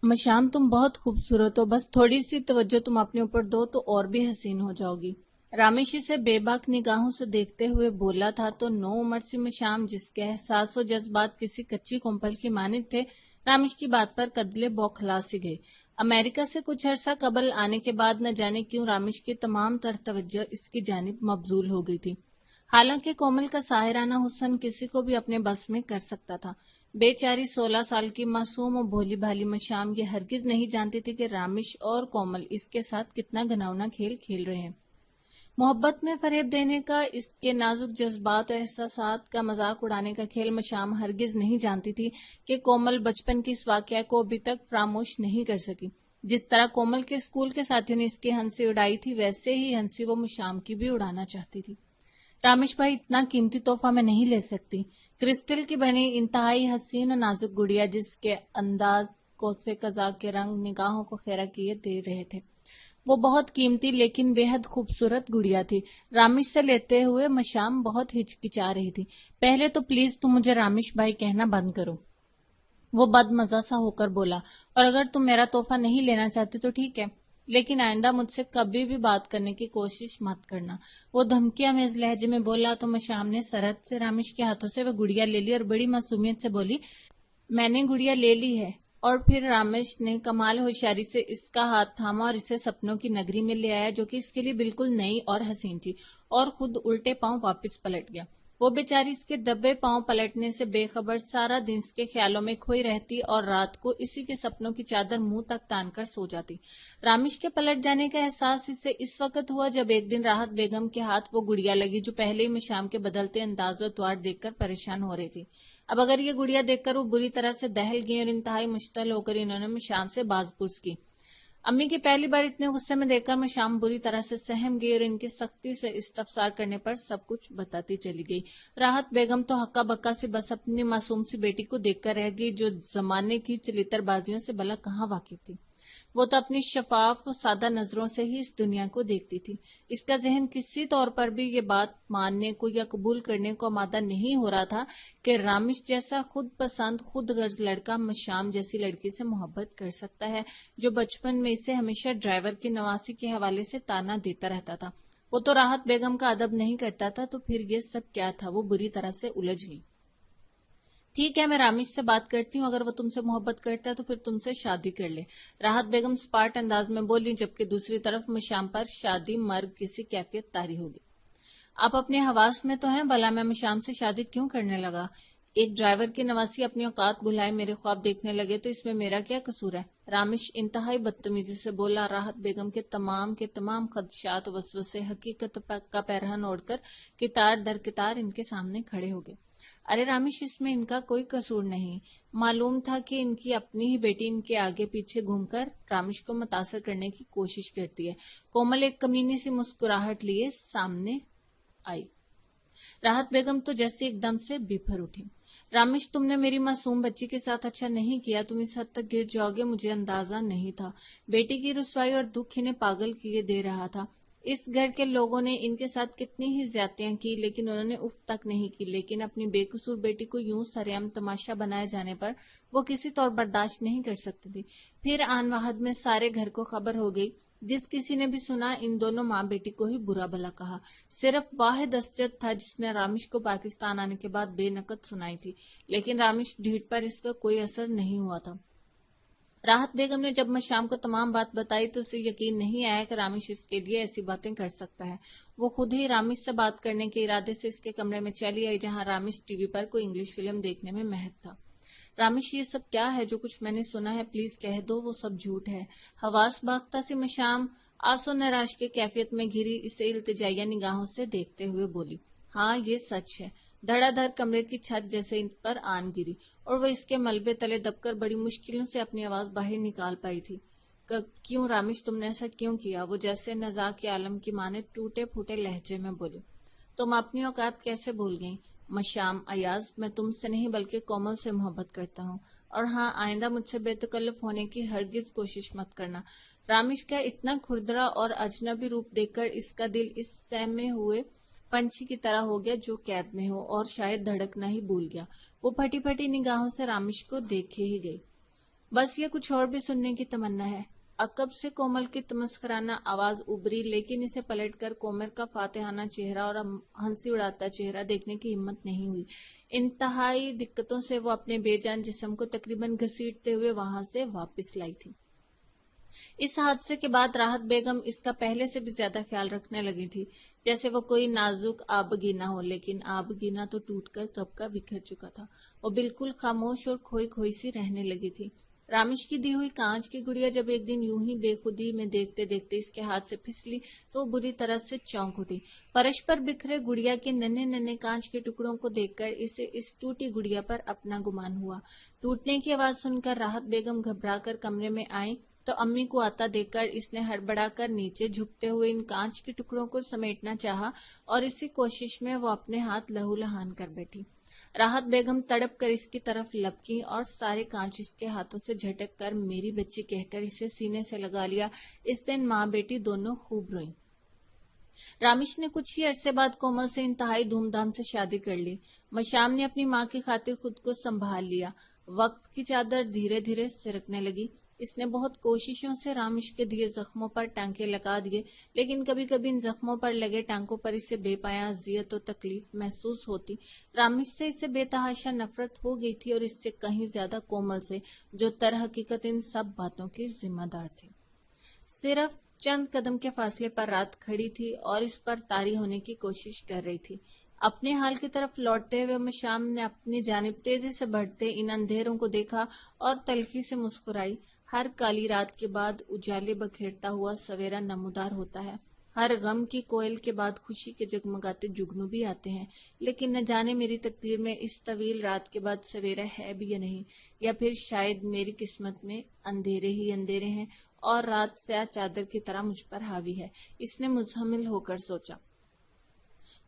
मशाम तुम बहुत खूबसूरत हो, बस थोड़ी सी तवज्जो तुम अपने ऊपर दो तो और भी हसीन हो जाओगी। रामेश इसे बेबाक निगाहों से देखते हुए बोला था तो नो उम्र सी मशाम, जिसके एहसास और जज्बात किसी कच्ची कोम्पल की मानित थे, रामेश की बात पर कदले बौखला सी गई। अमेरिका से कुछ अरसा कबल आने के बाद न जाने क्यों रामेश की तमाम तर तवज्जो इसकी जानिब मबजूल हो गई थी। हालांकि कोमल का साहिराना हुस्न किसी को भी अपने बस में कर सकता था। बेचारी 16 साल की मासूम और भोली भाली मशाम ये हरगिज नहीं जानती थी कि रामिश और कोमल इसके साथ कितना घिनौना खेल खेल रहे हैं। मोहब्बत में फरेब देने का, इसके नाजुक जज्बात और एहसासात का मजाक उड़ाने का खेल मशाम हरगिज नहीं जानती थी कि कोमल बचपन की इस वाकया को अभी तक फरामोश नहीं कर सकी। जिस तरह कोमल के स्कूल के साथियों ने इसकी हंसी उड़ाई थी, वैसे ही हंसी वो मशाम की भी उड़ाना चाहती थी। रामेश भाई, इतना कीमती तोहफा मैं नहीं ले सकती। क्रिस्टल की बनी इंतहाई हसीन और नाजुक गुड़िया, जिसके अंदाज कोसे कजा के रंग निगाहों को खेरा किए दे रहे थे, वो बहुत कीमती लेकिन बेहद खूबसूरत गुड़िया थी। रामेश से लेते हुए मशाम बहुत हिचकिचा रही थी। पहले तो प्लीज तुम मुझे रामेश भाई कहना बंद करो, वो बदमजा सा होकर बोला। और अगर तुम मेरा तोहफा नहीं लेना चाहते तो ठीक है, लेकिन आइंदा मुझसे कभी भी बात करने की कोशिश मत करना। वो धमकिया में इस लहजे में बोला तो मशाम ने सरहद से रामेश के हाथों से वह गुड़िया ले ली और बड़ी मासूमियत से बोली, मैंने गुड़िया ले ली है। और फिर रामेश ने कमाल होशियारी से इसका हाथ थामा और इसे सपनों की नगरी में ले आया, जो कि इसके लिए बिल्कुल नई और हसीन थी, और खुद उल्टे पांव वापस पलट गया। वो बेचारी इसके दबे पांव पलटने से बेखबर सारा दिन इसके ख्यालों में खोई रहती और रात को इसी के सपनों की चादर मुंह तक तानकर सो जाती। रामेश के पलट जाने का एहसास इसे इस वक्त हुआ जब एक दिन राहत बेगम के हाथ वो गुड़िया लगी, जो पहले ही मशाम के बदलते अंदाज और द्वार देखकर परेशान हो रही थी। अब अगर ये गुड़िया देखकर वो बुरी तरह से दहल गई और इंतहाई मुश्तल होकर इन्होंने मशाम से बाजपुर्स की। अम्मी की पहली बार इतने गुस्से में देखकर मशाम बुरी तरह से सहम गई और इनकी सख्ती से इस्तफसार करने पर सब कुछ बताती चली गई। राहत बेगम तो हक्का बक्का से बस अपनी मासूम सी बेटी को देखकर रह गई, जो जमाने की चलितर बाजियों से भला कहाँ वाकिफ थी। वो तो अपनी शफाफ और सादा नजरों से ही इस दुनिया को देखती थी। इसका जहन किसी तौर पर भी ये बात मानने को या कबूल करने को आमादा नहीं हो रहा था कि रामिश जैसा खुद पसंद खुद गर्ज लड़का मशाम जैसी लड़की से मोहब्बत कर सकता है, जो बचपन में इसे हमेशा ड्राइवर की नवासी के हवाले से ताना देता रहता था। वो तो राहत बेगम का अदब नहीं करता था, तो फिर ये सब क्या था? वो बुरी तरह से उलझ गई। ठीक है, मैं रामिश से बात करती हूँ, अगर वो तुमसे मोहब्बत करता है तो फिर तुमसे शादी कर ले, राहत बेगम स्पार्ट अंदाज में बोली, जबकि दूसरी तरफ मशाम पर शादी मर्ग किसी कैफियत तारी होगी। आप अपने हवास में तो हैं, भला मैं मशाम से शादी क्यों करने लगा? एक ड्राइवर की नवासी अपनी औकात भुलाए मेरे ख्वाब देखने लगे तो इसमें मेरा क्या कसूर है? रामिश इंतहाई बदतमीजी से बोला। राहत बेगम के तमाम खदशात वसवसे हकीकत का पैरहन ओढ़कर कितार दर कितार इनके सामने खड़े हो गए। अरे रामिश, इसमें इनका कोई कसूर नहीं। मालूम था कि इनकी अपनी ही बेटी इनके आगे पीछे घूमकर रामिश को मुतासर करने की कोशिश करती है। कोमल एक कमीनी सी मुस्कुराहट लिए सामने आई। राहत बेगम तो जैसे एकदम से बिफर उठी। रामिश, तुमने मेरी मासूम बच्ची के साथ अच्छा नहीं किया। तुम इस हद तक गिर जाओगे मुझे अंदाजा नहीं था। बेटी की रुसवाई और दुख इन्हें पागल किए दे रहा था। इस घर के लोगों ने इनके साथ कितनी ही ज्यादतियां की, लेकिन उन्होंने उफ तक नहीं की। लेकिन अपनी बेकसूर बेटी को यूं सरेआम तमाशा बनाए जाने पर वो किसी तौर बर्दाश्त नहीं कर सकती थी। फिर आन वाहद में सारे घर को खबर हो गई। जिस किसी ने भी सुना, इन दोनों माँ बेटी को ही बुरा भला कहा। सिर्फ वाहिद असजद था जिसने रामिश को पाकिस्तान आने के बाद बेनकद सुनाई थी, लेकिन रामिश ढीठ पर इसका कोई असर नहीं हुआ था। राहत बेगम ने जब मशाम को तमाम बात बताई तो उसे यकीन नहीं आया कि रामिश इसके लिए ऐसी बातें कर सकता है। वो खुद ही रामिश से बात करने के इरादे से इसके कमरे में चली आई, जहां रामिश टीवी पर कोई इंग्लिश फिल्म देखने में महक था। रामिश, ये सब क्या है? जो कुछ मैंने सुना है प्लीज कह दो, वो सब झूठ है। हवास बागता सी मशाम आंसू निराश के कैफियत में घिरी इसे इल्तिजाइया निगाहों से देखते हुए बोली, हाँ ये सच है। धड़ाधड़ कमरे की छत जैसे इन पर आन गिरी और वह इसके मलबे तले दबकर बड़ी मुश्किलों से अपनी आवाज बाहर निकाल पाई थी। क्यों रामिश, तुमने ऐसा क्यों किया? वो जैसे नजा के आलम की माने टूटे फूटे लहजे में बोली। तुम अपनी औकात कैसे भूल गई? मशाम अयाज, मैं तुमसे नहीं बल्कि कोमल से मोहब्बत करता हूँ। और हाँ, आइंदा मुझसे बेतकल्लुफ होने की हरगिज कोशिश मत करना। रामिश का इतना खुरदरा और अजनबी रूप देखकर इसका दिल इस सहमे हुए पंछी की तरह हो गया जो कैद में हो, और शायद धड़कना ही भूल गया। वो फटी फटी निगाहों से रामिश को देखे ही गई। बस ये कुछ और भी सुनने की तमन्ना है। अकब से कोमल की तमस्कराना आवाज उभरी, लेकिन इसे पलटकर कोमल का फातिहाना चेहरा और हंसी उड़ाता चेहरा देखने की हिम्मत नहीं हुई। इंतहाई दिक्कतों से वो अपने बेजान जिस्म को तकरीबन घसीटते हुए वहां से वापस लाई थी। इस हादसे के बाद राहत बेगम इसका पहले से भी ज्यादा ख्याल रखने लगी थी, जैसे वो कोई नाजुक आबगीना हो, लेकिन आबगीना तो टूटकर कब का बिखर चुका था। वो बिल्कुल खामोश और खोई खोई सी रहने लगी थी। रामिश की दी हुई कांच की गुड़िया जब एक दिन यूं ही बेखुदी में देखते देखते इसके हाथ से फिसली तो वो बुरी तरह से चौंक उठी। फर्श पर बिखरे गुड़िया के नन्हे नन्हे कांच के टुकड़ों को देखकर इसे इस टूटी गुड़िया पर अपना गुमान हुआ। टूटने की आवाज सुनकर राहत बेगम घबराकर कमरे में आई तो अम्मी को आता देखकर इसने हड़बड़ाकर नीचे झुकते हुए इन कांच के टुकड़ों को समेटना चाहा और इसी कोशिश में वो अपने हाथ लहूलुहान कर बैठी। राहत बेगम तड़प कर इसकी तरफ लपकी और सारे कांच इसके हाथों से झटक कर मेरी बच्ची कहकर इसे सीने से लगा लिया। इस दिन माँ बेटी दोनों खूब रोईं। रामिश ने कुछ ही अरसे बाद कोमल से इंतहाई धूमधाम से शादी कर ली। मशाम ने अपनी माँ की खातिर खुद को संभाल लिया। वक्त की चादर धीरे धीरे सिरकने लगी। इसने बहुत कोशिशों से रामिश के दिए जख्मों पर टांके लगा दिए, लेकिन कभी कभी इन जख्मों पर लगे टांकों पर इसे बेपाया अजियत और तकलीफ महसूस होती। रामिश से इसे बेतहाशा नफरत हो गई थी और इससे कहीं ज्यादा कोमल से, जो तरहकीकत इन सब बातों की जिम्मेदार थी। सिर्फ चंद कदम के फासले पर रात खड़ी थी और इस पर तारी होने की कोशिश कर रही थी। अपने हाल की तरफ लौटते हुए मशाम ने अपनी जानिब तेजी से बढ़ते इन अंधेरों को देखा और तल्खी से मुस्कुराई। हर काली रात के बाद उजाले बखेरता हुआ सवेरा नमूदार होता है। हर गम की कोयल के बाद खुशी के जगमगाते जुगनू भी आते हैं, लेकिन न जाने मेरी तकदीर में इस तवील रात के बाद सवेरा है भी या नहीं, या फिर शायद मेरी किस्मत में अंधेरे ही अंधेरे हैं और रात स्याह चादर की तरह मुझ पर हावी है। इसने मुजहमिल होकर सोचा।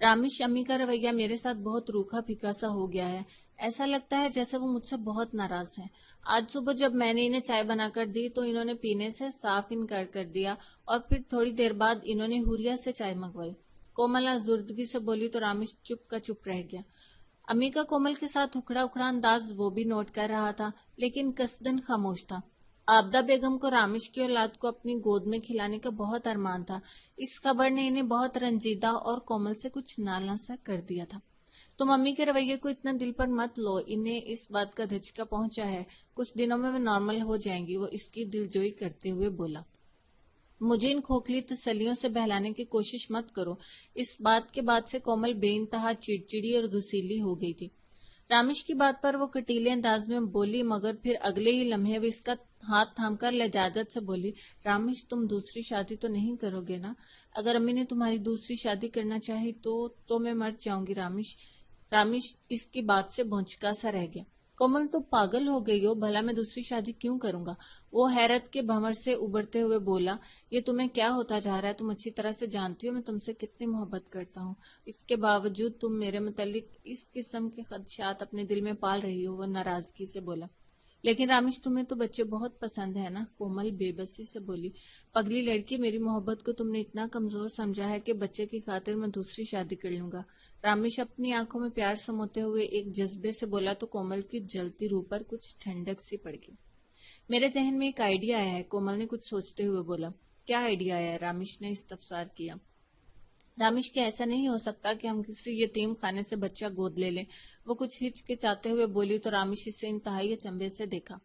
रामिश अम्मी का रवैया मेरे साथ बहुत रूखा फीका सा हो गया है। ऐसा लगता है जैसे वो मुझसे बहुत नाराज हैं। आज सुबह जब मैंने इन्हें चाय बनाकर दी तो इन्होंने पीने से साफ इनकार कर दिया और फिर थोड़ी देर बाद इन्होंने हुरिया से चाय मंगवाई। कोमल आजुर्दगी से बोली तो रामिश चुप का चुप रह गया। अम्मी का कोमल के साथ उखड़ा उखड़ा अंदाज वो भी नोट कर रहा था, लेकिन कसदन खामोश था। आबदा बेगम को रामिश की औलाद को अपनी गोद में खिलाने का बहुत अरमान था। इस खबर ने इन्हें बहुत रंजीदा और कोमल से कुछ नाला सा कर दिया था। तुम अम्मी के रवैये को इतना दिल पर मत लो, इन्हें इस बात का धचका पहुंचा है, कुछ दिनों में वे नॉर्मल हो जाएंगी, वो इसकी दिलजोई करते हुए बोला। मुझे इन खोखली तसल्लियों से बहलाने की कोशिश मत करो। इस बात के बाद से कोमल बेइंतहा चिड़चिड़ी और घुसीली हो गई थी। रामिश की बात पर वो कटीले अंदाज में बोली, मगर फिर अगले ही लम्हे वो इसका हाथ थामकर लजाजत से बोली, रामिश तुम दूसरी शादी तो नहीं करोगे ना? अगर अम्मी ने तुम्हारी दूसरी शादी करना चाही तो मैं मर जाऊंगी रामिश। रामिश इसकी बात से भौंचका सा रह गया। कोमल तो पागल हो गई हो, भला मैं दूसरी शादी क्यों करूंगा? वो हैरत के भंवर से उबरते हुए बोला, ये तुम्हें क्या होता जा रहा है? तुम अच्छी तरह से जानती हो मैं तुमसे कितनी मोहब्बत करता हूँ, इसके बावजूद तुम मेरे मुतालिक इस किस्म के खदशात अपने दिल में पाल रही हो। वो नाराजगी से बोला। लेकिन रामिश तुम्हें तो बच्चे बहुत पसंद है ना? कोमल बेबसी से बोली। पगली लड़की, मेरी मोहब्बत को तुमने इतना कमजोर समझा है कि बच्चे की खातिर मैं दूसरी शादी कर लूंगा। रामिश अपनी आंखों में प्यार समोते हुए एक जज्बे से बोला तो कोमल की जलती रूह पर कुछ ठंडक सी पड़ गई। मेरे जहन में एक आइडिया आया है, कोमल ने कुछ सोचते हुए बोला। क्या आइडिया आया है? रामिश ने इस्तफसार किया। रामिश के ऐसा नहीं हो सकता कि हम किसी यतीम खाने से बच्चा गोद ले लें, वो कुछ हिचकिचाते हुए बोली तो रामिश इसे इंतहाई अचंभे से देखा।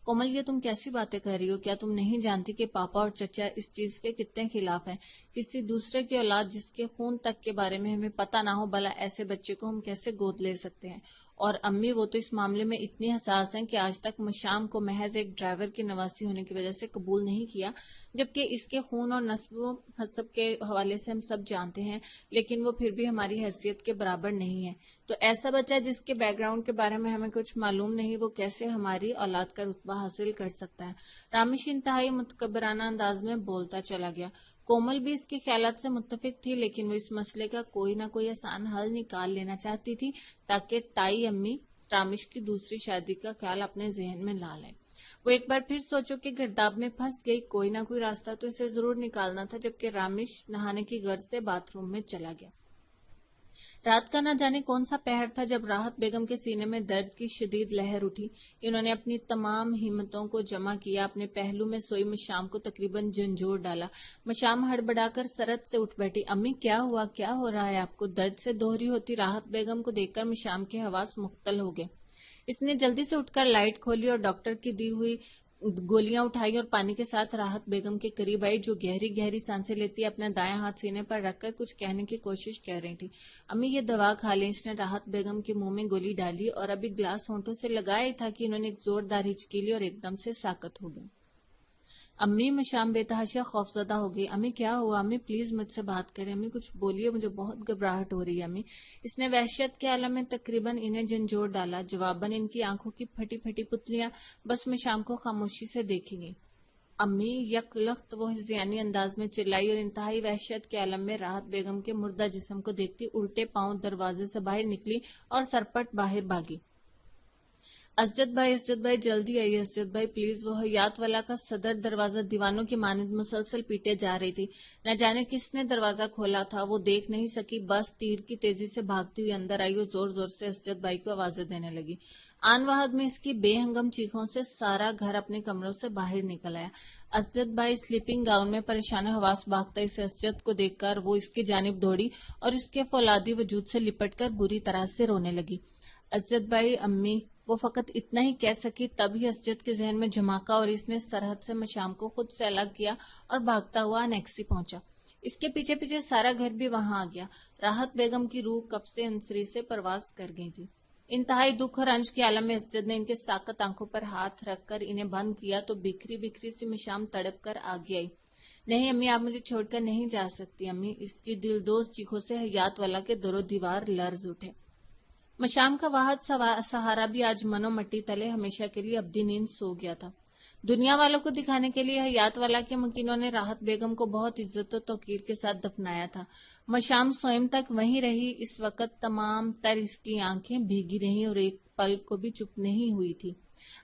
कोमल, ये तुम कैसी बातें कर रही हो? क्या तुम नहीं जानती कि पापा और चचा इस चीज के कितने खिलाफ हैं? किसी दूसरे की औलाद जिसके खून तक के बारे में हमें पता ना हो, भला ऐसे बच्चे को हम कैसे गोद ले सकते हैं? और अम्मी वो तो इस मामले में इतनी हसास हैं कि आज तक मशाम को महज एक ड्राइवर की नवासी होने की वजह से कबूल नहीं किया, जबकि इसके खून और नस्ब हसब के हवाले से हम सब जानते हैं, लेकिन वो फिर भी हमारी हैसियत के बराबर नहीं है। तो ऐसा बच्चा जिसके बैकग्राउंड के बारे में हमें कुछ मालूम नहीं, वो कैसे हमारी औलाद का रुतबा हासिल कर सकता है? रामिश इंतहाई मुतकब्बराना अंदाज में बोलता चला गया। कोमल भी इसके ख्यालात से मुत्तफिक थी, लेकिन वो इस मसले का कोई ना कोई आसान हल निकाल लेना चाहती थी ताकि ताई अम्मी रामिश की दूसरी शादी का ख्याल अपने जहन में ला लें। वो एक बार फिर सोचो कि गिरदाब में फंस गई, कोई ना कोई रास्ता तो इसे जरूर निकालना था, जबकि रामिश नहाने की गर्ज से बाथरूम में चला गया। رات کا نہ جانے کون سا پہر تھا جب راحت بیگم کے سینے میں درد کی شدید لہر اٹھی۔ انہوں نے اپنی تمام ہمتوں کو جمع کیا، اپنے پہلو میں سوئی مشام کو تقریباً جھنجھوڑ ڈالا۔ مشام ہڑبڑا کر سرت سے اٹھ بیٹھی۔ امی کیا ہوا، کیا ہو رہا ہے آپ کو؟ درد سے دوہری ہوتی راحت بیگم کو دیکھ کر مشام کے حواس مختل ہو گئے۔ اس نے جلدی سے اٹھ کر لائٹ کھولی اور ڈاکٹر کی دی ہوئی گولیاں اٹھائی اور پانی کے ساتھ راحت بیگم کے قریب آئی، جو گہری گہری سانسیں لیتی اپنا دایاں ہاتھ سینے پر رکھ کر کچھ کہنے کی کوشش کر رہی تھی۔ امی یہ دوا کھا لیں۔ اس نے راحت بیگم کے منہ میں گولی ڈالی اور ابھی گلاس ہونٹوں سے لگایا ہی تھا کہ انہوں نے ایک زوردار ہچکی لی اور ایک دم سے ساکت ہو گئی۔ امی، مشام بے تحاشا خوفزدہ ہو گئی۔ امی کیا ہوا؟ امی پلیز مجھ سے بات کریں، امی کچھ بولیے، مجھے بہت گھبراہٹ ہو رہی ہے امی۔ اس نے وحشت کے عالم میں تقریباً انہیں جھنجھوڑ ڈالا۔ جواباً ان کی آنکھوں کی پھٹی پھٹی پتلیاں بس مشام کو خاموشی سے دیکھی گئیں۔ امی، یک لخت وہ ہذیانی انداز میں چلائی اور انتہائی وحشت کے عالم میں راحت بیگم کے مردہ جسم کو دیکھتی الٹے پاؤں دروازے سے باہر نکلی اور سرپٹ باہر بھاگی۔ اسجد بھائی جلدی آئیے، اسجد بھائی پلیز۔ وہ حیات والا کا صدر دروازہ دیوانوں کی مانند مسلسل پیٹے جا رہی تھی۔ نہ جانے کس نے دروازہ کھولا تھا، وہ دیکھ نہیں سکی، بس تیر کی تیزی سے بھاگتی ہوئی اندر آئی اور زور زور سے اسجد بھائی کو آوازیں دینے لگی۔ آن وہد میں اس کی بے ہنگم چیخوں سے سارا گھر اپنے کمروں سے باہر نکل آیا۔ اسجد بھائی سلیپنگ گاؤن میں پریشان حواس بھاگتا اس اسجد کو دیکھ کر وہ اس کی جانب دوڑی اور اس کے فولادی وجود سے لپٹ کر بری طرح سے رونے لگی۔ اسجد بھائی، امی، وہ فقط اتنا ہی کہہ سکی، تبھی اسجد کے ذہن میں جھماکا اور اس نے سرحد سے مشام کو خود سے الگ کیا اور بھاگتا ہوا انیکسی پہنچا۔ اس کے پیچھے پیچھے سارا گھر بھی وہاں آ گیا۔ راحت بیگم کی روح قفس انصری سے پرواز کر گئی تھی۔ انتہائی دکھ اور رنج کے عالم میں اسجد نے ان کے ساکت آنکھوں پر ہاتھ رکھ کر انہیں بند کیا تو بکھری بکھری سی مشام تڑپ کر آگے آئی۔ نہیں امی، آپ مجھے چھوڑ کر نہیں جا سکتی امی۔ اس کی دلدوز چیخوں سے حیات والا کے در و دیوار لرز اٹھے۔ مشام کا واحد سہارا بھی آج منو مٹی تلے ہمیشہ کے لیے ابدی نیند سو گیا تھا۔ دنیا والوں کو دکھانے کے لیے حیات والا کے مکینوں نے راحت بیگم کو بہت عزت و توقیر کے ساتھ دفنایا تھا۔ مشام سوئم تک وہیں رہی۔ اس وقت تمام تر اس کی آنکھیں بھیگی رہیں اور ایک پل کو بھی چپ نہیں ہوئی تھی۔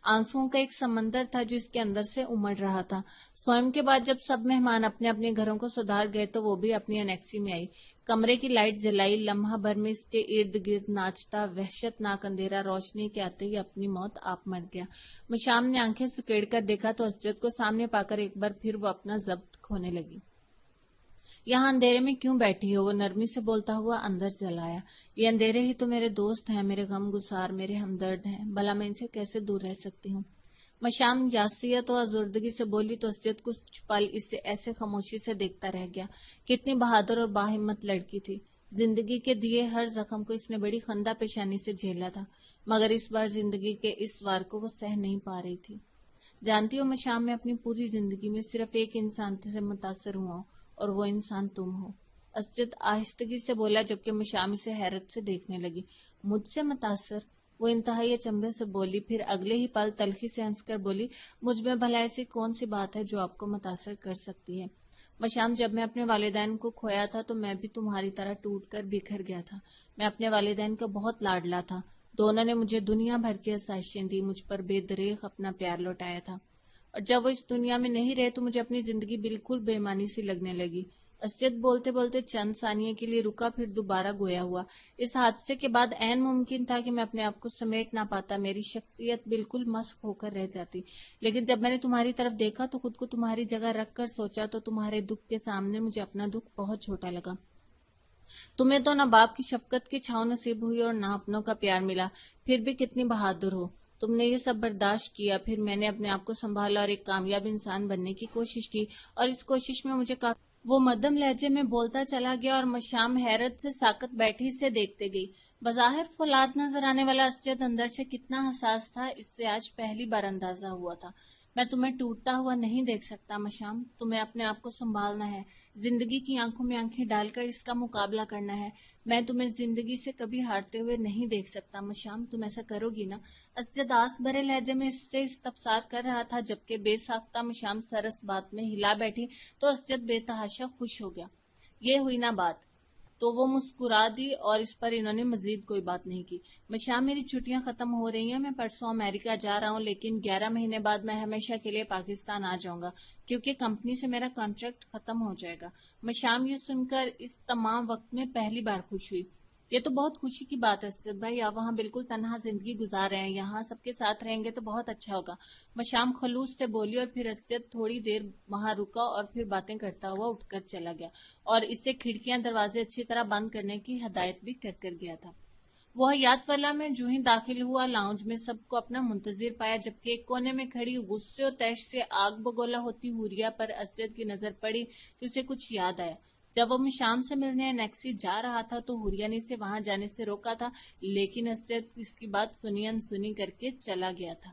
آنسوؤں کا ایک سمندر تھا جو اس کے اندر سے امڑ رہا تھا۔ سوئم کے بعد جب سب مہمان اپنے اپنے گھروں کو سدھار گئے تو وہ بھی اپنی انیکسی میں آئی۔ کمرے کی لائٹ جلائی، لمحہ بھر میں اس کے ارد گرد ناچتا وحشت ناک اندھیرا روشنی کے آتے ہی اپنی موت آپ مر گیا۔ مشام نے آنکھیں سکیڑ کر دیکھا تو اسجد کو سامنے پا کر ایک بار پھر وہ اپنا ضبط کھونے لگی۔ یہاں اندھیرے میں کیوں بیٹھی ہو؟ وہ نرمی سے بولتا ہوا اندر چلا آیا۔ یہ اندھیرے ہی تو میرے دوست ہیں، میرے غم گسار، میرے ہمدرد ہیں، بھلا میں ان سے کیسے دور رہ سکتی ہوں؟ مشام یاسیت و آزردگی سے بولی تو اسجد کچھ پل اسے ایسے خاموشی سے دیکھتا رہ گیا۔ کتنی بہادر اور باہمت لڑکی تھی۔ زندگی کے دیے ہر زخم کو اس نے بڑی خندہ پیشانی سے جھیلا تھا، مگر اس بار زندگی کے اس وار کو وہ سہ نہیں پا رہی تھی۔ جانتی ہو مشام، میں اپنی پوری زندگی میں صرف ایک انسان سے متاثر ہوا ہوں اور وہ انسان تم ہو۔ اسجد آہستگی سے بولا جبکہ مشام اسے حیرت سے دیکھنے لگی۔ مجھ سے متاثر؟ وہ انتہائی اچنبھے سے بولی، پھر اگلے ہی پل تلخی سے ہنس کر بولی، مجھ میں بھلا ایسی کون سی بات ہے جو آپ کو متاثر کر سکتی ہے؟ مشام، جب میں اپنے والدین کو کھویا تھا تو میں بھی تمہاری طرح ٹوٹ کر بکھر گیا تھا۔ میں اپنے والدین کا بہت لاڈلا تھا۔ دونوں نے مجھے دنیا بھر کی آسائشیں دی، مجھ پر بے دریغ اپنا پیار لوٹایا تھا، اور جب وہ اس دنیا میں نہیں رہے تو مجھے اپنی زندگی بالکل بے معنی سی لگنے لگی۔ اسجد بولتے بولتے چند ثانیے کے لیے رکا، پھر دوبارہ گویا ہوا۔ اس حادثے کے بعد عین ممکن تھا کہ میں اپنے آپ کو سمیٹ نہ پاتا، میری شخصیت بالکل مسخ ہو کر رہ جاتی، لیکن جب میں نے تمہاری طرف دیکھا تو خود کو تمہاری جگہ رکھ کر سوچا تو تمہارے دکھ کے سامنے مجھے اپنا دکھ بہت چھوٹا لگا۔ تمہیں تو نہ باپ کی شفقت کی چھاؤں نصیب ہوئی اور نہ اپنوں کا پیار ملا، پھر بھی کتنی بہادر ہو تم نے، یہ سب برداشت کیا۔ پھر میں نے اپنے آپ کو سنبھالا اور ایک کامیاب انسان بننے کی کوشش کی، اور اس کوشش میں مجھے کافی وہ مدھم لہجے میں بولتا چلا گیا اور مشام حیرت سے ساکت بیٹھی سے دیکھتے گئی۔ بظاہر فولاد نظر آنے والا اسجد اندر سے کتنا حساس تھا، اس سے آج پہلی بار اندازہ ہوا تھا۔ میں تمہیں ٹوٹتا ہوا نہیں دیکھ سکتا مشام، تمہیں اپنے آپ کو سنبھالنا ہے، زندگی کی آنکھوں میں آنکھیں ڈال کر اس کا مقابلہ کرنا ہے۔ میں تمہیں زندگی سے کبھی ہارتے ہوئے نہیں دیکھ سکتا مشام، تم ایسا کرو گی نا؟ اسجد آس بھرے لہجے میں اس سے استفسار کر رہا تھا، جبکہ بے ساختہ مشام سرس بات میں ہلا بیٹھی تو اسجد بے تحاشا خوش ہو گیا۔ یہ ہوئی نا بات، تو وہ مسکرا دی اور اس پر انہوں نے مزید کوئی بات نہیں کی۔ مشام، میری چھٹیاں ختم ہو رہی ہیں، میں پرسوں امریکہ جا رہا ہوں، لیکن 11 مہینے بعد میں ہمیشہ کے لیے پاکستان آ جاؤں گا کیونکہ کمپنی سے میرا کانٹریکٹ ختم ہو جائے گا۔ مشام یہ سن کر اس تمام وقت میں پہلی بار خوش ہوئی۔ یہ تو بہت خوشی کی بات ہے اسجد بھائی، آپ وہاں بالکل تنہا زندگی گزار رہے ہیں، یہاں سب کے ساتھ رہیں گے تو بہت اچھا ہوگا۔ مشام خلوص سے بولی اور پھر اسجد تھوڑی دیر وہاں رکا اور پھر باتیں کرتا ہوا اٹھ کر چلا گیا اور اسے کھڑکیاں دروازے اچھی طرح بند کرنے کی ہدایت بھی کر گیا تھا۔ وہ حیات والا میں جو ہی داخل ہوا، لاؤنج میں سب کو اپنا منتظر پایا، جبکہ ایک کونے میں کھڑی غصے اور تیش سے آگ بگولا ہوتی حوریہ پر اسجد کی نظر پڑی تو اسے کچھ یاد آیا۔ جب وہ شام سے ملنے نیکسی جا رہا تھا تو حوریہ نے اسے وہاں جانے سے روکا تھا، لیکن اسجد اس کی بات سنی انسنی کر کے چلا گیا تھا۔